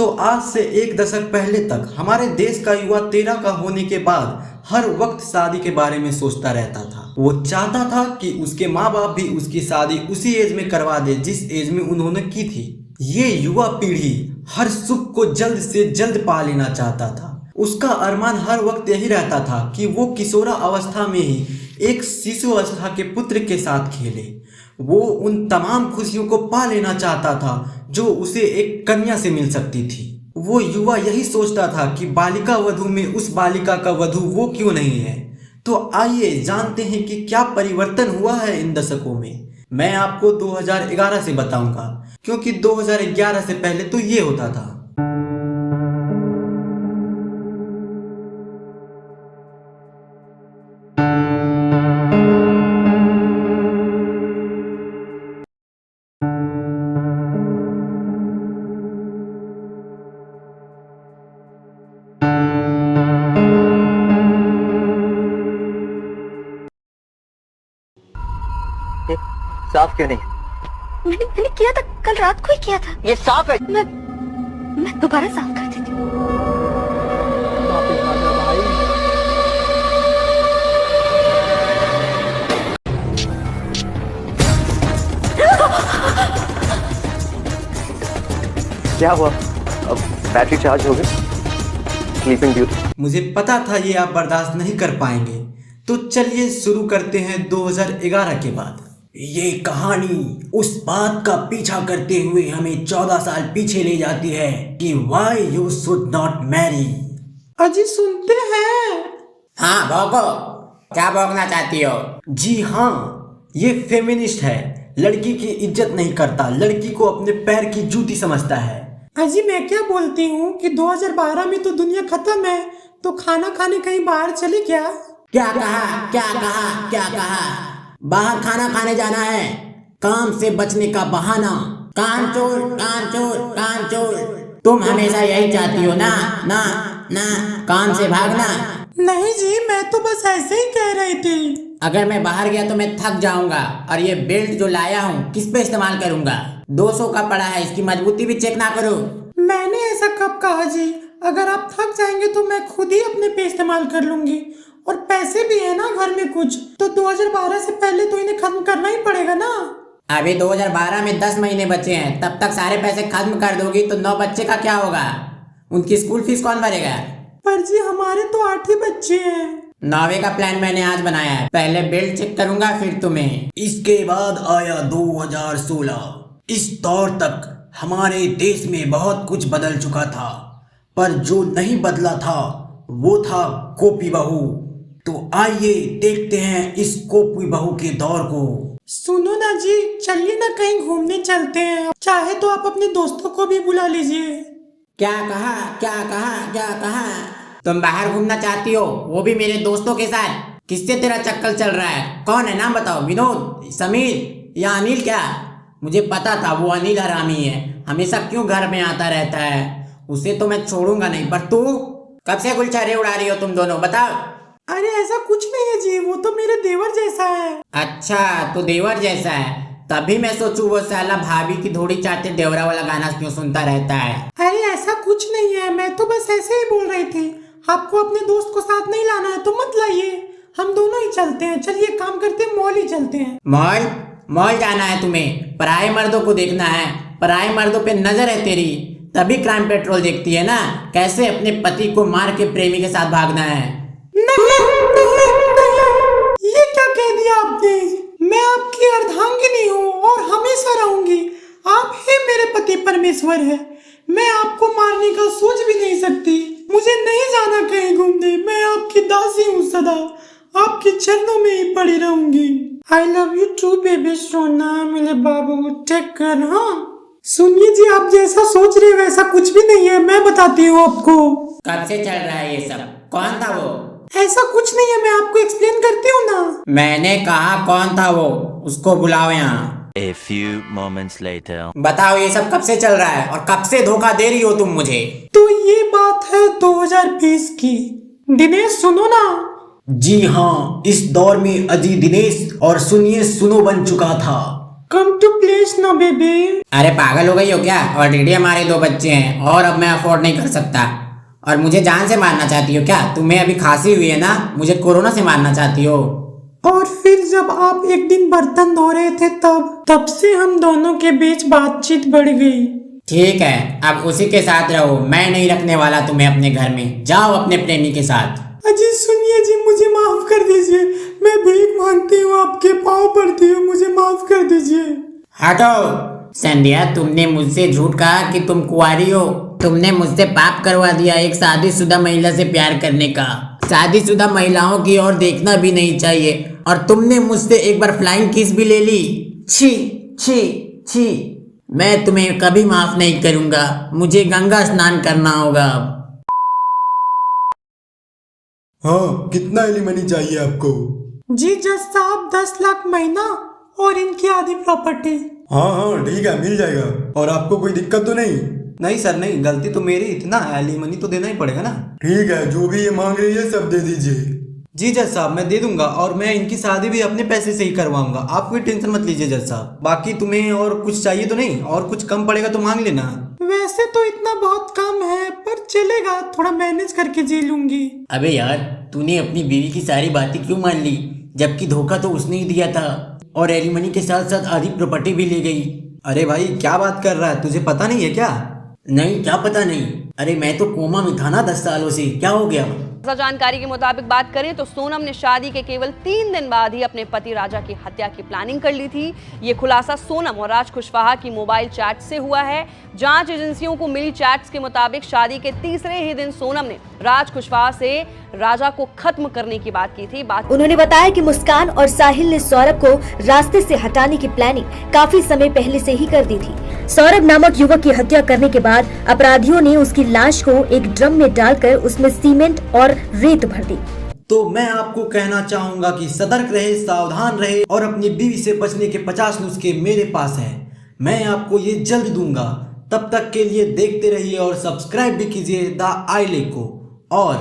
तो आज से एक दशक पहले तक हमारे देश का युवा 13 का होने के बाद हर वक्त शादी के बारे में सोचता रहता था। वो चाहता था कि उसके माँ बाप भी उसकी शादी उसी एज में करवा दे जिस एज में उन्होंने की थी। ये युवा पीढ़ी हर सुख को जल्द से जल्द पा लेना चाहता था। उसका अरमान हर वक्त यही रहता था कि वो किशोरा अवस्था में ही एक शिशु अवस्था के पुत्र के साथ खेले। वो उन तमाम खुशियों को पा लेना चाहता था जो उसे एक कन्या से मिल सकती थी। वो युवा यही सोचता था कि बालिका वधू में उस बालिका का वधू वो क्यों नहीं है। तो आइए जानते हैं कि क्या परिवर्तन हुआ है इन दशकों में। मैं आपको 2011 से बताऊंगा, क्योंकि 2011 से पहले तो ये होता था। ये साफ क्यों नहीं? मैंने किया था, कल रात को ही किया था। ये साफ है। मैं दोबारा साफ कर देती हूँ। वापस आ जा भाई। क्या हुआ? अब बैटरी चार्ज हो गई? Sleeping beauty. मुझे पता था ये आप बर्दाश्त नहीं कर पाएंगे, तो चलिए शुरू करते हैं 2011 के बाद। ये कहानी उस बात का पीछा करते हुए हमें 14 साल पीछे ले जाती है कि why you should not marry. अजी सुनते हैं? हाँ भौंको, क्या भौंकना चाहती हो? जी हाँ, ये फेमिनिस्ट है। लड़की की इज्जत नहीं करता, लड़की को अपने पैर की जूती समझता है। अजी मैं क्या बोलती हूँ कि 2012 में तो दुनिया खत्म है, तो खाना खाने कहीं बाहर चले क्या? क्या कहा? क्या कहा? क्या कहा? बाहर खाना खाने जाना है? काम से बचने का बहाना। कानचोर, कानचोर, कानचोर। तुम हमेशा यही चाहती हो ना? ना ना, काम से भागना। नहीं जी, मैं तो बस ऐसे ही कह रही थी। अगर मैं बाहर गया तो मैं थक जाऊंगा, और ये बेल्ट जो लाया हूँ किस पे इस्तेमाल करूंगा? 200 का पड़ा है, इसकी मजबूती भी चेक ना करो। मैंने ऐसा कब कहा जी? अगर आप थक जाएंगे तो मैं खुद ही अपने पे इस्तेमाल कर लूंगी, और पैसे भी है ना घर में कुछ, तो 2012 से पहले तो इन्हें खत्म करना ही पड़ेगा ना। अभी 2012 में 10 महीने बचे हैं, तब तक सारे पैसे खत्म कर दोगी तो 9 बच्चे का क्या होगा? उनकी स्कूल फीस कौन भरेगा? पर जी हमारे तो 8 ही बच्चे हैं। 9वें का प्लान मैंने आज बनाया है। पहले बेल्ट चेक करूंगा, फिर तुम्हें। इसके बाद आया 2016। इस दौर तक हमारे देश में बहुत कुछ बदल चुका था, पर जो नहीं बदला था वो था कॉपी बहू। तो आइए देखते हैं इस कॉपी बहू के दौर को। सुनो ना जी, चलिए ना कहीं घूमने चलते हैं। चाहे तो आप अपने दोस्तों को भी बुला लीजिए। क्या कहा? क्या कहा? क्या कहा? तुम बाहर घूमना चाहती हो, वो भी मेरे दोस्तों के साथ? किससे तेरा चक्कर चल रहा है? कौन है, नाम बताओ। विनोद, समीर या अनिल? क्या? मुझे पता था वो अनिल हरामी है, हमेशा क्यों घर में आता रहता है। उसे तो मैं छोड़ूंगा नहीं। पर तू कब से गुलछर्रे उड़ा रही हो तुम दोनों, बताओ। अरे ऐसा कुछ नहीं है जी, वो तो मेरे देवर जैसा है। अच्छा, तो देवर जैसा है? तभी मैं सोचूं वो साला भाभी की धोड़ी चाटे देवरा वाला गाना क्यों सुनता रहता है। अरे ऐसा कुछ नहीं है, मैं तो बस ऐसे ही बोल रही थी। आपको अपने दोस्त को साथ नहीं लाना है तो मत लाइए, हम दोनों ही चलते हैं। चलिए काम करते हैं, मॉल ही चलते हैं। मॉल? मॉल जाना है तुम्हें? पराये मर्दों को देखना है? पराये मर्दों पे नजर है तेरी, तभी क्राइम पेट्रोल देखती है ना, कैसे अपने पति को मार के प्रेमी के साथ भागना है। नहीं, ये क्या कह दिया आपने? मैं आपकी अर्धांगिनी हूँ और हमेशा रहूंगी। आप ही मेरे पति परमेश्वर है। मैं आपको मारने का सोच भी नहीं सकती। मुझे नहीं जाना कहीं घूमने, मैं आपकी दासी हूँ, सदा आपके चरणों में ही पड़ी रहूंगी। I love you too baby सोना, मेरे बाबू, टेक केयर। हाँ सुनिए जी, आप जैसा सोच रहे हो वैसा कुछ भी नहीं है, मैं बताती हूँ आपको। कब से चल रहा है ये सब? कौन था वो? ऐसा कुछ नहीं है, मैं आपको एक्सप्लेन करती हूँ ना। मैंने कहा कौन था वो, उसको बुलाओ यहाँ। A few moments later. बताओ ये सब कब से चल रहा है, और कब से धोखा दे रही हो तुम मुझे? तो ये बात है 2020 की। दिनेश सुनो ना। जी हाँ, इस दौर में अजी दिनेश और सुनिए सुनो बन चुका था। कम टू प्लेस ना बेबी। अरे पागल हो गई हो क्या? ऑलरेडी हमारे 2 बच्चे हैं और अब मैं अफोर्ड नहीं कर सकता। और मुझे जान से मारना चाहती हो क्या? तुम्हें अभी खांसी हुई है ना, मुझे कोरोना से मारना चाहती हो? और फिर जब आप एक दिन बर्तन धो रहे थे तब से हम दोनों के बीच बातचीत बढ़ गई। ठीक है, अब उसी के साथ रहो, मैं नहीं रखने वाला तुम्हें अपने घर में। जाओ अपने प्रेमी के साथ। अजी सुनिए जी, मुझे माफ कर दीजिए, मैं भीख मांगती हूँ, आपके पाँव पड़ती हूँ, मुझे माफ कर दीजिए। हटो। संध्या, तुमने मुझसे झूठ कहा कि तुम कुंवारी हो। तुमने मुझसे पाप करवा दिया एक शादीशुदा महिला से प्यार करने का। शादीशुदा महिलाओं की ओर देखना भी नहीं चाहिए, और तुमने मुझसे एक बार फ्लाइंग किस भी ले ली। छी छी छी। मैं तुम्हें कभी माफ नहीं करूंगा। मुझे गंगा स्नान करना होगा अब। हाँ, कितना एलिमनी चाहिए आपको? जी जज साहब, 10 लाख महीना और इनकी आधी प्रॉपर्टी। हाँ हाँ ठीक है, मिल जाएगा। और आपको कोई दिक्कत तो नहीं? नहीं सर नहीं, गलती तो मेरी, इतना एलिमनी तो देना ही पड़ेगा ना। ठीक है, जो भी ये मांग रही है सब दे दीजिए। जी जज साहब, मैं दे दूंगा, और मैं इनकी शादी भी अपने पैसे से ही करवाऊंगा। आप कोई टेंशन मत लीजिए जज साहब। बाकी तुम्हें और कुछ चाहिए तो नहीं? और कुछ कम पड़ेगा तो मांग लेना। वैसे तो इतना बहुत कम है, पर चलेगा, थोड़ा मैनेज करके जी लूंगी। अबे यार, तूने अपनी बीवी की सारी बातें क्यों मान ली, जबकि धोखा तो उसने ही दिया था, और एलिमनी के साथ साथ आधी प्रॉपर्टी भी ले गई। अरे भाई क्या बात कर रहा है, तुझे पता नहीं है क्या? नहीं, क्या पता नहीं? अरे मैं तो कोमा में था ना 10 सालों से, क्या हो गया? जानकारी के मुताबिक बात करें तो सोनम ने शादी के केवल 3 दिन बाद ही अपने पति राजा की हत्या की प्लानिंग कर ली थी। ये खुलासा सोनम और राज कुशवाहा की मोबाइल चैट से हुआ है। जांच एजेंसियों को मिली चैट्स के मुताबिक शादी के तीसरे ही दिन सोनम ने राज कुशवाहा से राजा को खत्म करने की बात की थी। उन्होंने बताया कि मुस्कान और साहिल ने सौरभ को रास्ते से हटाने की प्लानिंग काफी समय पहले से ही कर दी थी। सौरभ नामक युवक की हत्या करने के बाद अपराधियों ने उसकी लाश को एक ड्रम में डालकर उसमें सीमेंट और रेत भर दी। तो मैं आपको कहना चाहूंगा कि सतर्क रहे, सावधान रहे, और अपनी बीवी से बचने के 50 नुस्खे मेरे पास हैं। मैं आपको ये जल्द दूंगा। तब तक के लिए देखते रहिए और सब्सक्राइब भी कीजिए द आइले को। और